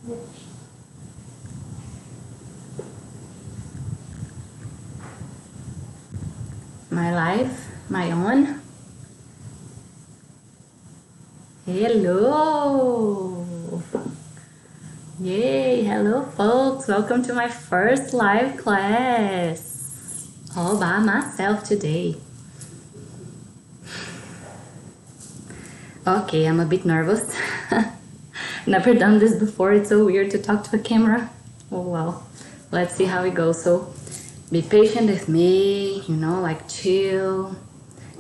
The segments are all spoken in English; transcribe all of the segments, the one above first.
My live, my own. Hello! Yay! Hello, folks! Welcome to my first live class. All by myself today. Okay, I'm a bit nervous. Never done this before. It's so weird to talk to a camera. Oh well. Let's see how it goes. So be patient with me, you know, like chill.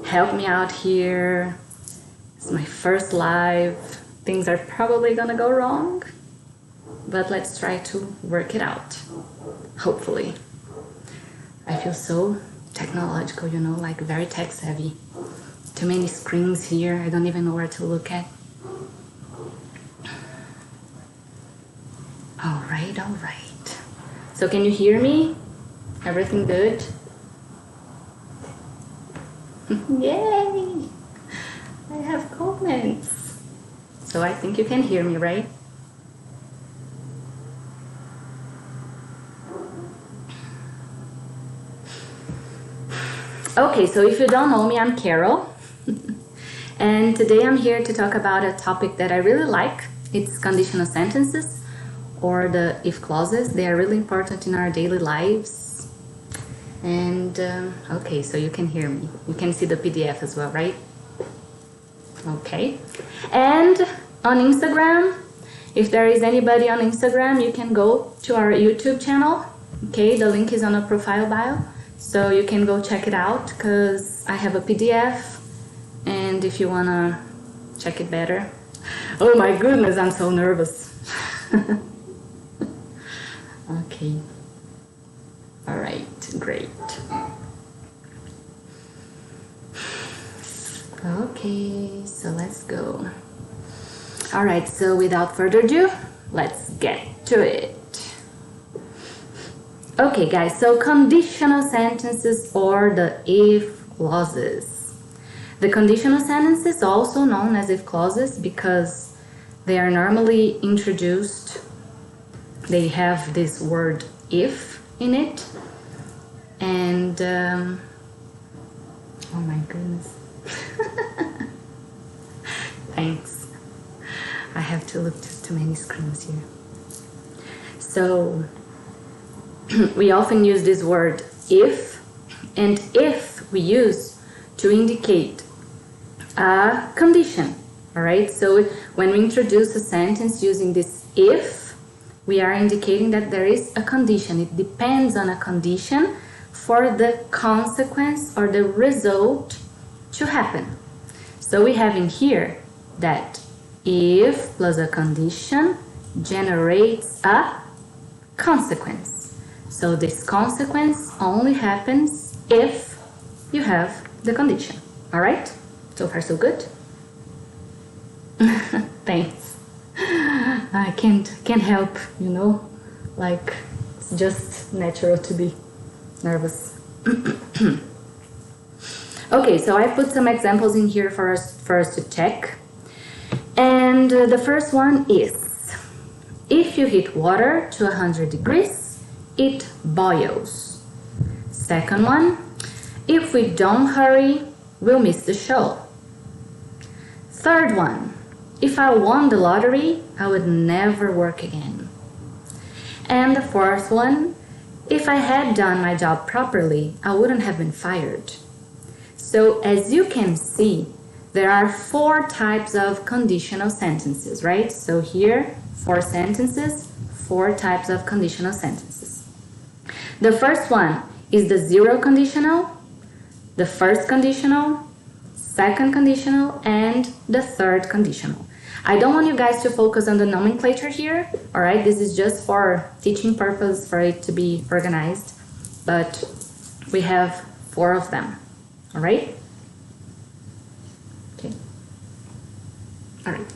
Help me out here. It's my first live. Things are probably gonna go wrong, but let's try to work it out. Hopefully. I feel so technological, you know, like very tech savvy. Too many screens here. I don't even know where to look at. All right. So can you hear me? Everything good? Yay! I have comments. So I think you can hear me, right? Okay, so if you don't know me, I'm Carol. And today I'm here to talk about a topic that I really like. It's conditional sentences, or the if clauses. They are really important in our daily lives. And okay, so you can hear me. You can see the PDF as well, right? Okay. And on Instagram, if there is anybody on Instagram, you can go to our YouTube channel. Okay, the link is on the profile bio. So you can go check it out because I have a PDF. And if you want to check it better. Oh my goodness, I'm so nervous. Okay. All right, great. Okay, so let's go. All right, so without further ado, let's get to it. Okay, guys, so conditional sentences or the if clauses. The conditional sentences, also known as if clauses, because they are normally introduced. They have this word if in it. And, oh my goodness. Thanks. I have to look to too many screens here. So, we often use this word if, and if we use to indicate a condition, all right? So, when we introduce a sentence using this if, we are indicating that there is a condition. It depends on a condition for the consequence or the result to happen. So we have in here that if plus a condition generates a consequence. So this consequence only happens if you have the condition. All right? So far so good? Thanks. I can't help, you know, like it's just natural to be nervous. Okay, so I put some examples in here for us to check. And the first one is, if you heat water to 100 degrees, it boils. Second one, if we don't hurry, we'll miss the show. Third one, if I won the lottery, I would never work again. And the fourth one, if I had done my job properly, I wouldn't have been fired. So as you can see, there are 4 types of conditional sentences, right? So here, 4 sentences, 4 types of conditional sentences. The first one is the zero conditional, the first conditional, second conditional, and the third conditional. I don't want you guys to focus on the nomenclature here, all right? This is just for teaching purpose, for it to be organized, but we have 4 of them, all right? Okay. All right.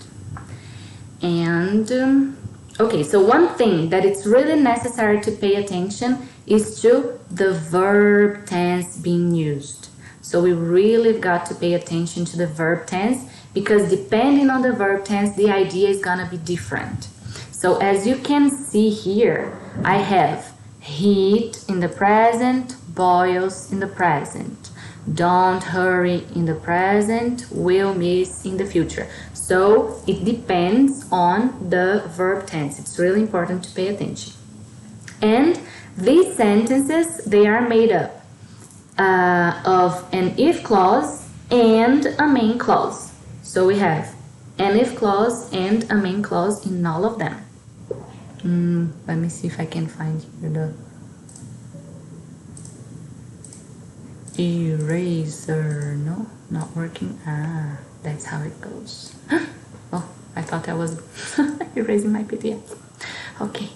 And, okay, so one thing that it's really necessary to pay attention is to the verb tense being used. So we really got to pay attention to the verb tense, because depending on the verb tense, the idea is gonna be different. So So as you can see here, I have heat in the present, boils in the present. Don't hurry in the present, will miss in the future. So it depends on the verb tense. It's really important to pay attention. And these sentences, they are made up of an if clause and a main clause. So we have an if clause and a main clause in all of them. Let me see if I can find here the eraser. No, not working. Ah, that's how it goes. Oh, I thought I was erasing my PDF. Okay.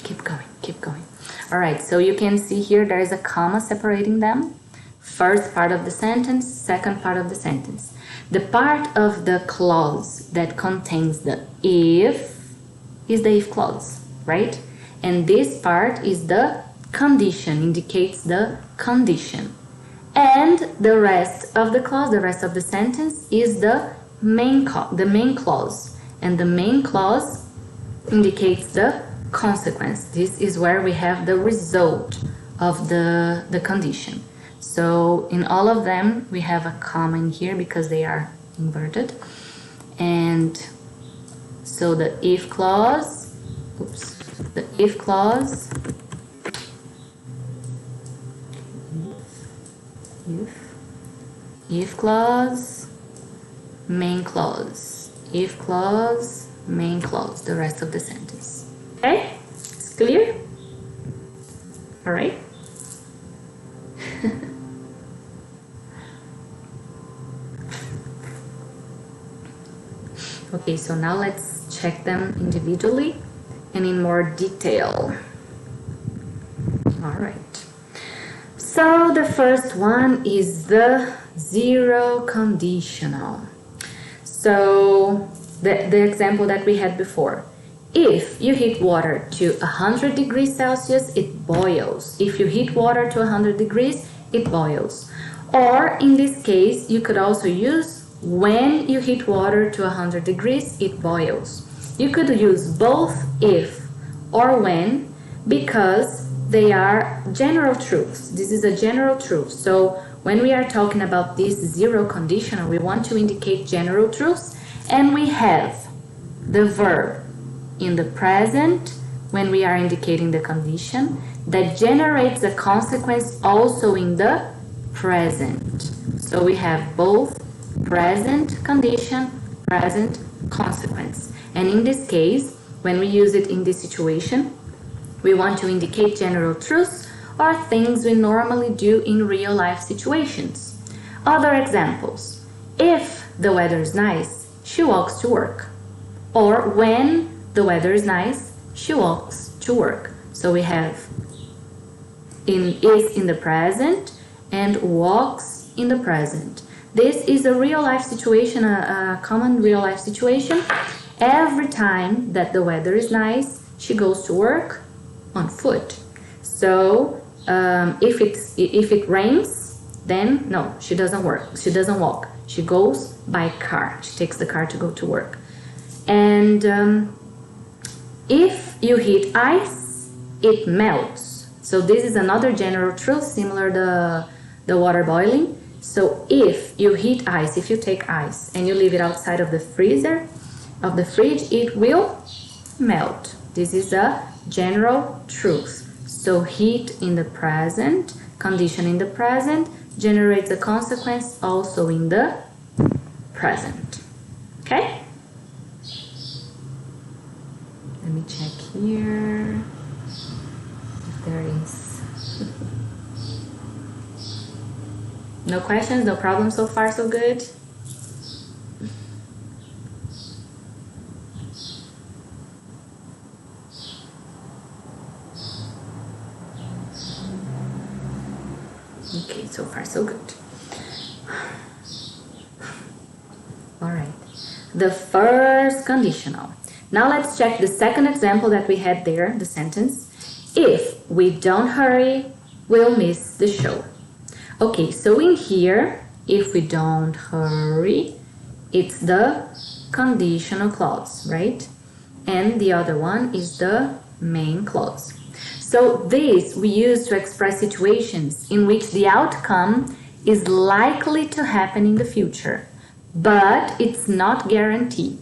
Keep going, keep going. All right, so you can see here there is a comma separating them. First part of the sentence, second part of the sentence. The part of the clause that contains the if is the if clause, right? And this part is the condition, indicates the condition. And the rest of the clause, the rest of the sentence is the main clause. And the main clause indicates the consequence. This is where we have the result of the condition. So in all of them, we have a comma in here because they are inverted. And so the if clause, the if clause, if clause, main clause, if clause, main clause, the rest of the sentence. Okay, it's clear? All right. Okay, so now let's check them individually and in more detail. All right. So the first one is the zero conditional. So the example that we had before. If you heat water to 100 degrees Celsius, it boils. If you heat water to 100 degrees, it boils. Or in this case, you could also use when you heat water to 100 degrees, it boils. You could use both if or when because they are general truths. This is a general truth. So when we are talking about this zero conditional, we want to indicate general truths, and we have the verb in the present when we are indicating the condition that generates a consequence also in the present. So we have both present condition, present consequence. And in this case, when we use it in this situation, we want to indicate general truths or things we normally do in real life situations. Other examples. If the weather is nice, she walks to work. Or when the weather is nice, she walks to work. So we have is in the present and walks in the present. This is a real life situation, a common real life situation. Every time that the weather is nice, she goes to work on foot. So if it rains, then no, she doesn't work. She doesn't walk. She goes by car. She takes the car to go to work. And if you heat ice, it melts. So this is another general truth, similar to the water boiling. So if you heat ice, if you take ice and you leave it outside of the freezer, of the fridge, it will melt. This is a general truth. So heat in the present, condition in the present, generates a consequence also in the present. Okay? Let me check here if there is. No questions, no problems so far, so good? Okay, so far so good. All right, the first conditional. Now let's check the second example that we had there, the sentence. If we don't hurry, we'll miss the show. Okay, so in here, if we don't hurry, it's the conditional clause, right? And the other one is the main clause. So this we use to express situations in which the outcome is likely to happen in the future, but it's not guaranteed.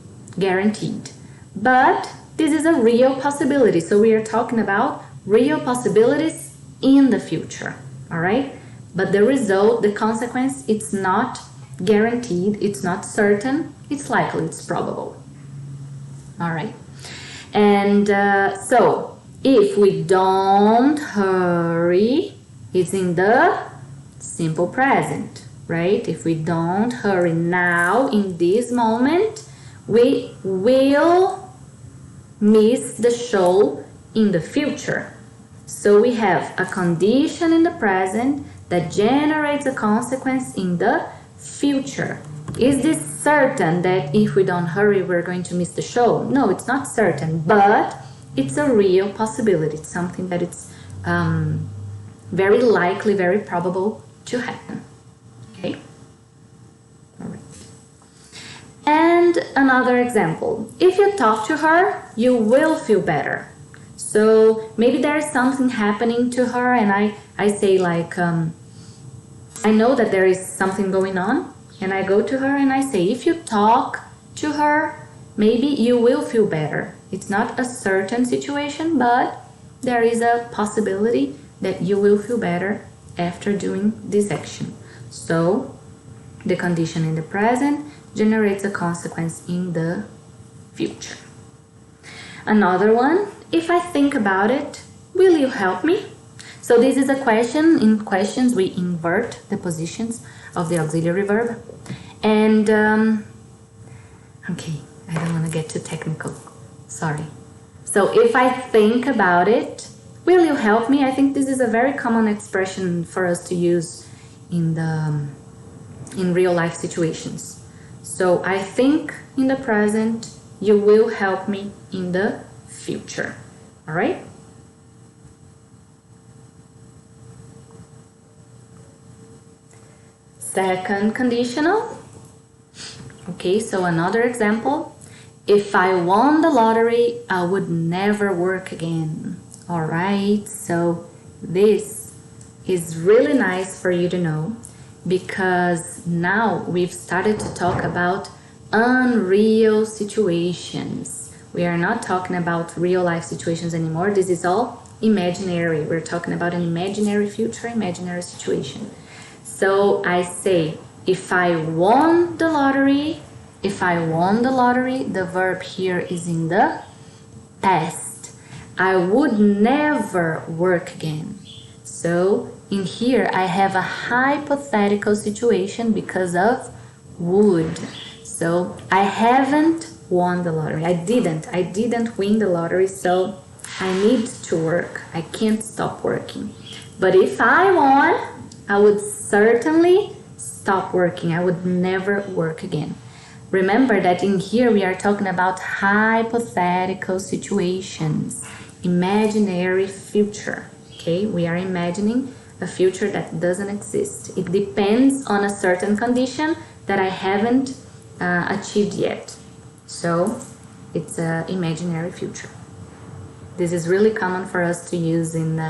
But this is a real possibility. So we are talking about real possibilities in the future, all right? But the result, the consequence, it's not guaranteed, it's not certain, it's likely, it's probable. All right. And so if we don't hurry, it's in the simple present, right? If we don't hurry now, in this moment, we will miss the show in the future. So we have a condition in the present that generates a consequence in the future. Is this certain that if we don't hurry, we're going to miss the show? No, it's not certain, but it's a real possibility. It's something that it's very likely, very probable to happen. Okay? All right. And another example. If you talk to her, you will feel better. So maybe there's something happening to her and I say like, I know that there is something going on, and I go to her and I say, if you talk to her, maybe you will feel better. It's not a certain situation, but there is a possibility that you will feel better after doing this action. So the condition in the present generates a consequence in the future. Another one, if I think about it, will you help me? So this is a question. In questions, we invert the positions of the auxiliary verb. And, okay, I don't want to get too technical. Sorry. So if I think about it, will you help me? I think this is a very common expression for us to use in real life situations. So I think in the present, you will help me in the future. All right? Second conditional. Okay, so another example. If I won the lottery, I would never work again. All right, so this is really nice for you to know because now we've started to talk about unreal situations. We are not talking about real life situations anymore. This is all imaginary. We're talking about an imaginary future, imaginary situation. So I say, if I won the lottery, the verb here is in the past. I would never work again. So in here, I have a hypothetical situation because of would. So I haven't won the lottery. I didn't win the lottery, so I need to work. I can't stop working. But if I won, I would certainly stop working. I would never work again. Remember that in here we are talking about hypothetical situations, imaginary future. Okay, we are imagining a future that doesn't exist. It depends on a certain condition that I haven't achieved yet. So it's an imaginary future. This is really common for us to use in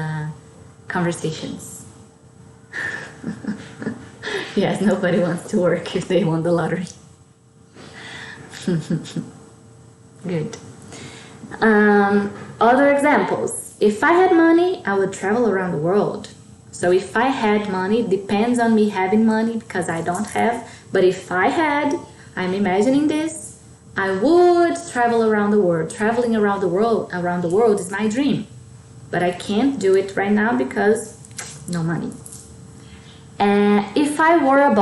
conversations. Yes, nobody wants to work if they won the lottery. Good. Other examples. If I had money, I would travel around the world. So if I had money, depends on me having money because I don't have. But if I had, I'm imagining this, I would travel around the world. Traveling around the world is my dream. But I can't do it right now because no money. If I were a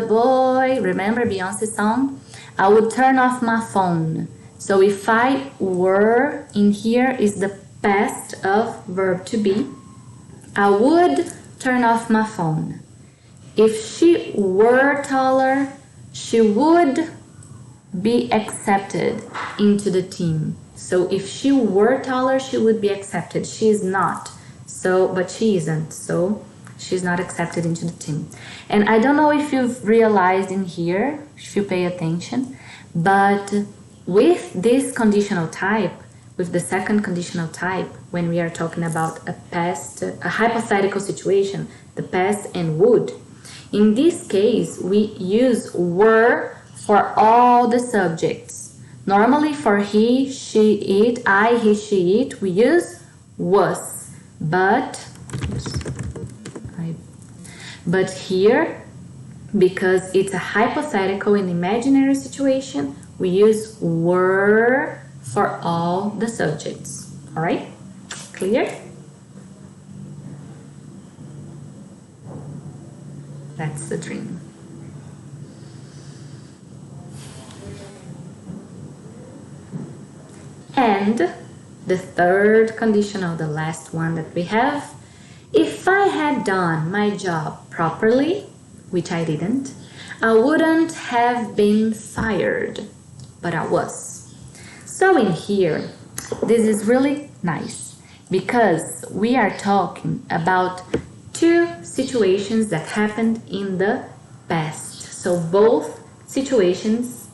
boy, remember Beyonce's song? I would turn off my phone. So if I were, in here is the past of verb to be. I would turn off my phone. If she were taller, she would be accepted into the team. So if she were taller, she would be accepted. She is not. So, but she isn't. So she's not accepted into the team. And I don't know if you've realized in here, if you pay attention, but with this conditional type, with the second conditional type, when we are talking about a hypothetical situation, the past and would, in this case, we use were for all the subjects. Normally for he, she, it, I, he, she, it, we use was. But here, because it's a hypothetical and imaginary situation, we use were for all the subjects. All right? Clear? That's the dream. And the third conditional, the last one that we have, if I had done my job properly, which I didn't, I wouldn't have been fired, but I was. So in here, this is really nice because we are talking about two situations that happened in the past. So both situations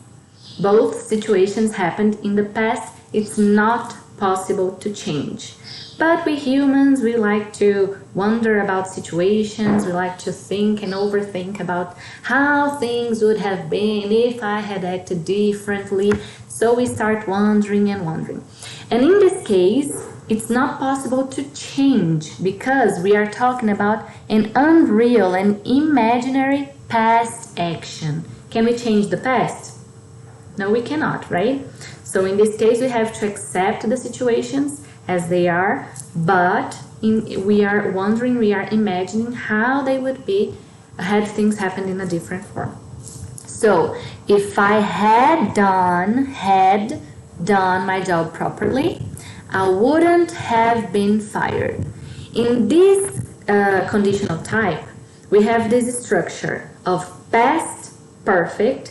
happened in the past. It's not possible to change. But we humans, we like to wonder about situations, we like to think and overthink about how things would have been if I had acted differently. So we start wondering and wondering. And in this case, it's not possible to change because we are talking about an unreal and imaginary past action. Can we change the past? No, we cannot, right? So in this case, we have to accept the situations as they are, but we are wondering, we are imagining how they would be had things happened in a different form. So if I had done my job properly, I wouldn't have been fired. In this conditional type, we have this structure of past perfect.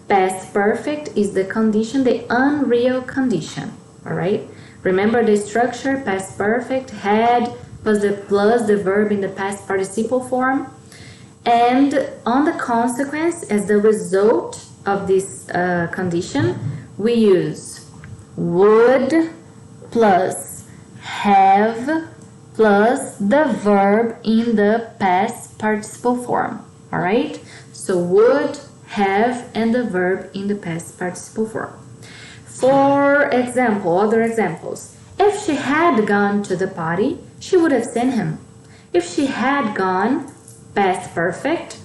Past perfect is the condition, the unreal condition, all right? Remember the structure, past perfect, had plus the verb in the past participle form. And on the consequence, as the result of this condition, we use would plus have plus the verb in the past participle form, all right? So would, have, and the verb in the past participle form. For example, other examples. If she had gone to the party, she would have seen him. If she had gone, past perfect,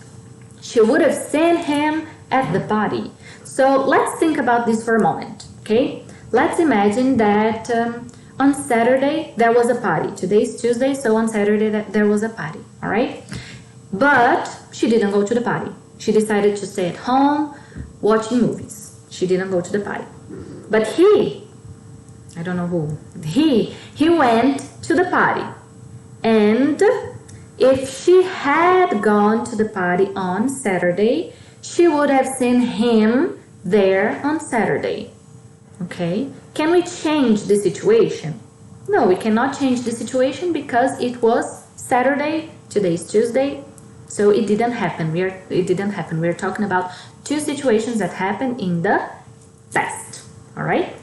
she would have seen him at the party. So let's think about this for a moment, okay? Let's imagine that on Saturday there was a party. Today is Tuesday, so on Saturday there was a party, all right? But she didn't go to the party. She decided to stay at home watching movies. She didn't go to the party. But I don't know who, he went to the party. And if she had gone to the party on Saturday, she would have seen him there on Saturday. Okay? Can we change the situation? No, we cannot change the situation because it was Saturday, today is Tuesday, so it didn't happen. We're talking about two situations that happened in the past. All right?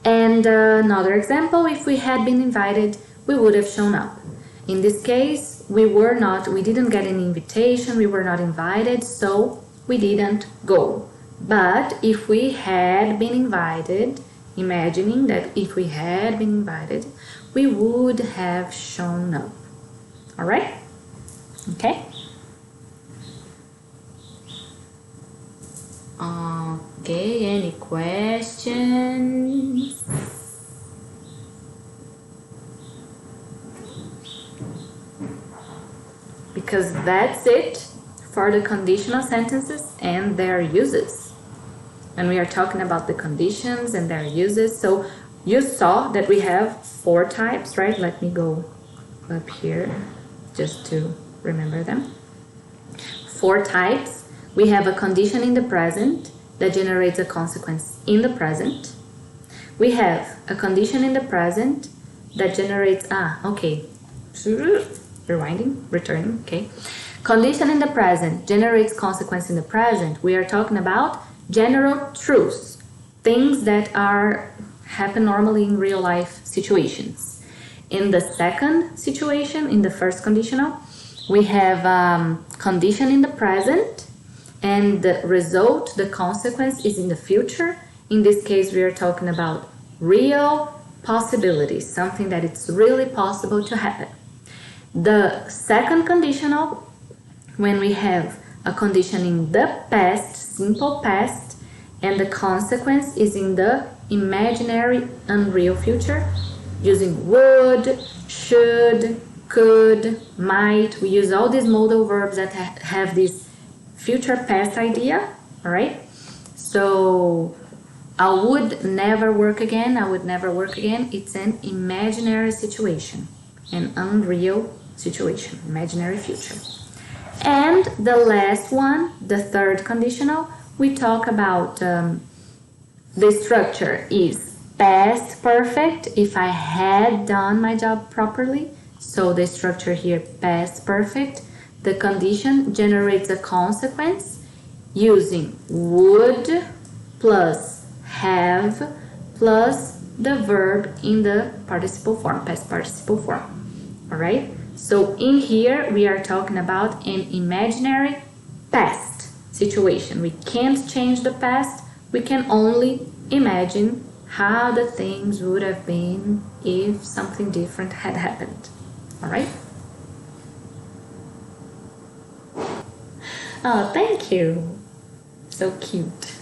And another example, if we had been invited, we would have shown up. In this case, we didn't get an invitation, we were not invited, so we didn't go. But if we had been invited, imagining that if we had been invited, we would have shown up. All right? Okay? Okay, any questions? Because that's it for the conditional sentences and their uses. And we are talking about the conditions and their uses. So you saw that we have 4 types, right? Let me go up here just to remember them. 4 types. We have a condition in the present that generates a consequence in the present. We have a condition in the present that generates, returning, okay? Condition in the present generates consequence in the present. We are talking about general truths, things that happen normally in real life situations. In the second situation, in the first conditional, we have condition in the present, and the result, the consequence, is in the future. In this case, we are talking about real possibilities, something that it's really possible to happen. The second conditional, when we have a condition in the past, simple past, and the consequence is in the imaginary unreal future, using would, should, could, might. We use all these modal verbs that have this future past idea, all right? So I would never work again, I would never work again. It's an imaginary situation, an unreal situation, imaginary future. And the last one, the third conditional, we talk about the structure is past perfect if I had done my job properly. So the structure here, past perfect. The condition generates a consequence using would plus have plus the verb in the participle form, past participle form. All right? So in here, we are talking about an imaginary past situation. We can't change the past. We can only imagine how the things would have been if something different had happened. All right? Oh, thank you. So cute.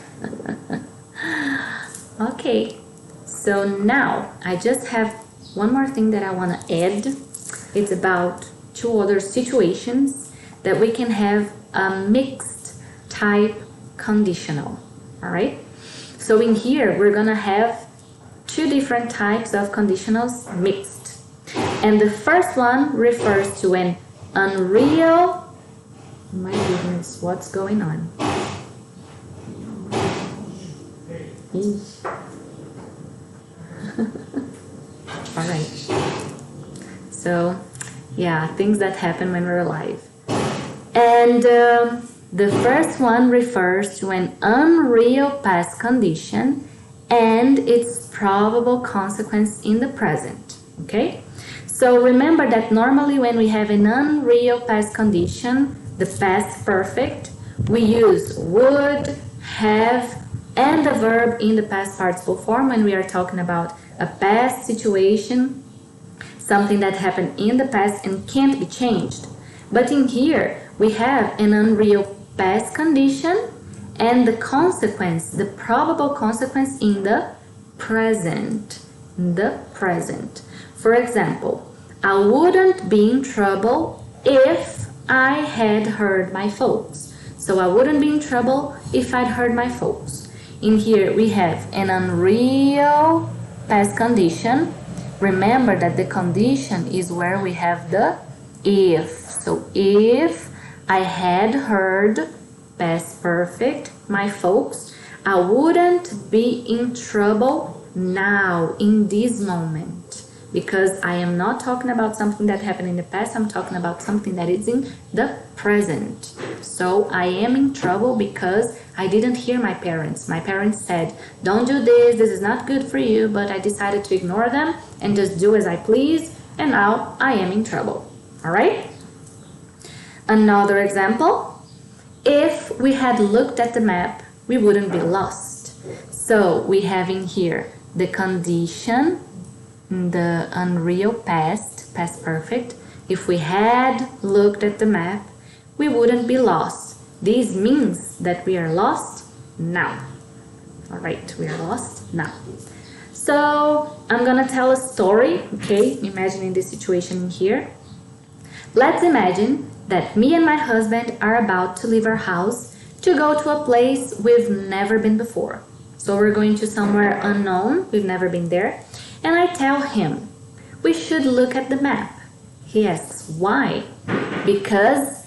Okay, so now I just have one more thing that I want to add. It's about two other situations that we can have a mixed type conditional. All right? So in here, we're going to have two different types of conditionals mixed. And the first one refers to an unreal. My goodness, what's going on? All right. So, yeah, things that happen when we're alive. And the first one refers to an unreal past condition and its probable consequence in the present. Okay? So remember that normally when we have an unreal past condition, the past perfect, we use would, have, and the verb in the past participle form when we are talking about a past situation, something that happened in the past and can't be changed. But in here, we have an unreal past condition and the consequence, the probable consequence in the present. For example, I wouldn't be in trouble if I had heard my folks. So I wouldn't be in trouble if I'd heard my folks. In here we have an unreal past condition. Remember that the condition is where we have the if. So if I had heard, past perfect, my folks, I wouldn't be in trouble now, in this moment. Because I am not talking about something that happened in the past, I'm talking about something that is in the present. So I am in trouble because I didn't hear my parents. My parents said, don't do this is not good for you, but I decided to ignore them and just do as I please, and now I am in trouble. All right? Another example, if we had looked at the map, we wouldn't be lost. So we have in here the condition, the unreal past perfect. If we had looked at the map, we wouldn't be lost. This means that we are lost now. All right, we are lost now. So I'm gonna tell a story, okay? Imagining this situation here. Let's imagine that me and my husband are about to leave our house to go to a place we've never been before. So we're going to somewhere unknown, we've never been there. And I tell him, we should look at the map. He asks, why? Because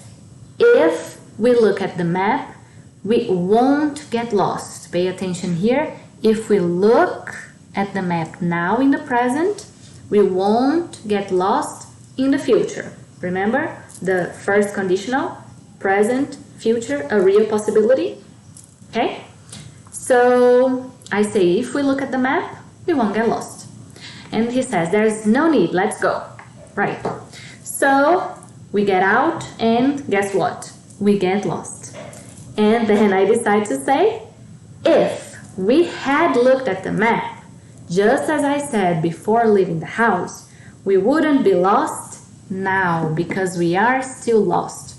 if we look at the map, we won't get lost. Pay attention here. If we look at the map now in the present, we won't get lost in the future. Remember the first conditional, present, future, a real possibility. Okay? So I say, if we look at the map, we won't get lost. And he says, there's no need, let's go. Right. So we get out and guess what? We get lost. And then I decide to say, if we had looked at the map, just as I said before leaving the house, we wouldn't be lost now because we are still lost.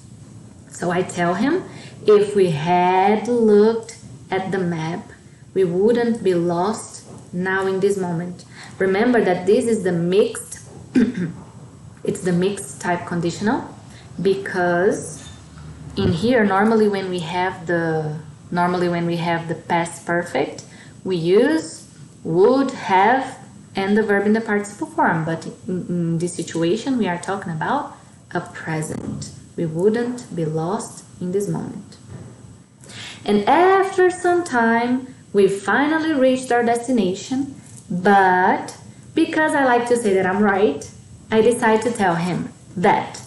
So I tell him, if we had looked at the map, we wouldn't be lost now in this moment. Remember that this is the mixed, it's the mixed type conditional, because in here, normally when we have the past perfect, we use would, have, and the verb in the participle form. But in this situation, we are talking about a present. We wouldn't be lost in this moment. And after some time, we finally reached our destination, but because I like to say that I'm right, I decide to tell him that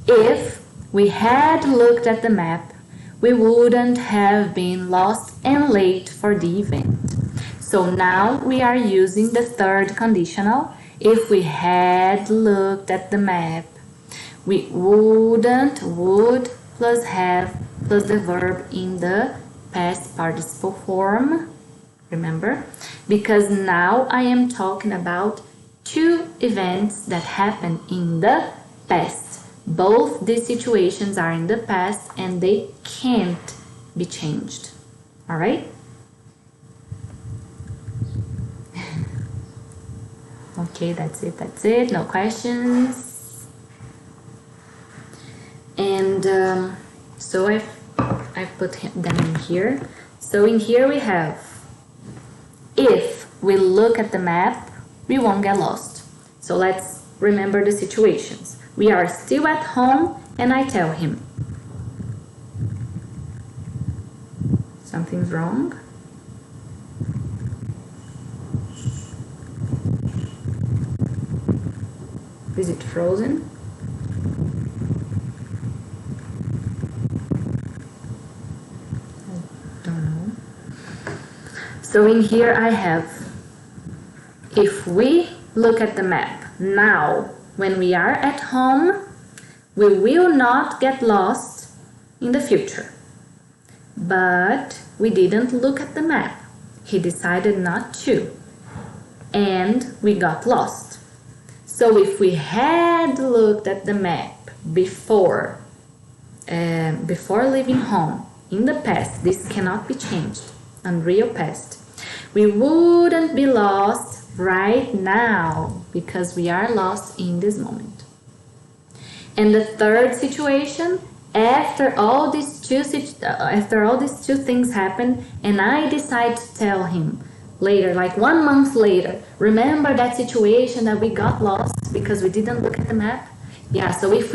if we had looked at the map, we wouldn't have been lost and late for the event. So now we are using the third conditional. If we had looked at the map, we wouldn't, would plus have plus the verb in the past participle form. Remember? Because now I am talking about two events that happened in the past. Both these situations are in the past and they can't be changed. All right? Okay, that's it. No questions. And so I've put them in here. So in here we have, if we look at the map, we won't get lost. So let's remember the situations. We are still at home and I tell him something's wrong. Is it frozen? I don't know. So in here I have, if we look at the map now, when we are at home, we will not get lost in the future. But we didn't look at the map. He decided not to. And we got lost. So if we had looked at the map before leaving home, in the past, this cannot be changed, unreal past, we wouldn't be lost right now because we are lost in this moment. And the third situation, after all these two things happen, and I decide to tell him later, like 1 month later, remember that situation that we got lost because we didn't look at the map? Yeah, so if we